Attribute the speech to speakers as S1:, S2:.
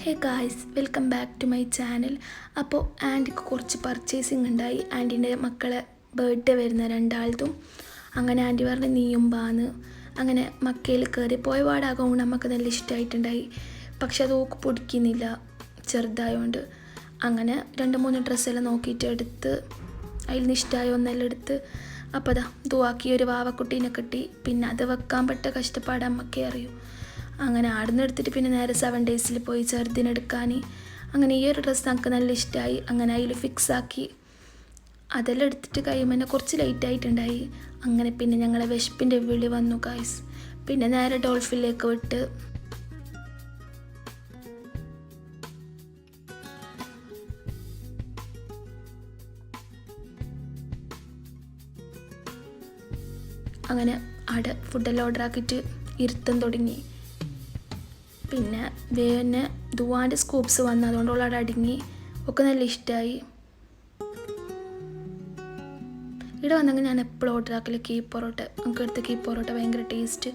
S1: Hey guys, welcome back to my channel. അപ്പോൾ ആൻറ്റിക്ക് കുറച്ച് പർച്ചേസിങ് ഉണ്ടായി. ആൻറ്റീൻ്റെ മക്കളെ ബർത്ത്ഡേ വരുന്ന രണ്ടാളത്തും. അങ്ങനെ ആൻറ്റി പറഞ്ഞ് നീയും ബാന്ന്. അങ്ങനെ മക്കയിൽ കയറി പോയ പാടാകും നമുക്ക് നല്ല ഇഷ്ടമായിട്ടുണ്ടായി. പക്ഷെ അത് ഓക്ക് പൊടിക്കുന്നില്ല ചെറുതായതുകൊണ്ട്. അങ്ങനെ 2-3 ഡ്രസ്സെല്ലാം നോക്കിയിട്ട് എടുത്ത് അതിൽ നിന്ന് ഇഷ്ടമായ ഒന്നെല്ലാം എടുത്ത് അപ്പോൾ അതാ ദുവാക്കി ഒരു വാവക്കുട്ടീനെ കിട്ടി. പിന്നെ അത് വെക്കാൻ പെട്ട കഷ്ടപ്പാട് അമ്മക്കേ അറിയൂ. അങ്ങനെ ആടുന്ന് എടുത്തിട്ട് പിന്നെ നേരെ 7 ഡേയ്സിൽ പോയി ചെറുതിനെടുക്കാൻ. അങ്ങനെ ഈ ഒരു ഡ്രസ്സ് നമുക്ക് നല്ല ഇഷ്ടമായി. അങ്ങനെ അതിൽ ഫിക്സാക്കി അതെല്ലാം എടുത്തിട്ട് കഴിയുമ്പോൾ കുറച്ച് ലേറ്റായിട്ടുണ്ടായി. അങ്ങനെ പിന്നെ ഞങ്ങളെ വിശപ്പിൻ്റെ വിളി വന്നു ഗായ്സ്. പിന്നെ നേരെ ഡോൾഫിലേക്ക് വിട്ട് അങ്ങനെ അവിടെ ഫുഡെല്ലാം ഓർഡർ ആക്കിയിട്ട് ഇരുത്തം തുടങ്ങി. പിന്നെ വേഗന്നെ ദുവാൻ്റെ സ്കൂപ്സ് വന്നു, അതുകൊണ്ട് അവിടെ അടങ്ങി ഒക്കെ നല്ല ഇഷ്ടമായി. ഇവിടെ വന്നെങ്കിൽ ഞാൻ എപ്പോഴും ഓർഡർ ആക്കല് കീ പൊറോട്ട. നമുക്ക് എടുത്ത കീ പൊറോട്ട ഭയങ്കര ടേസ്റ്റ്.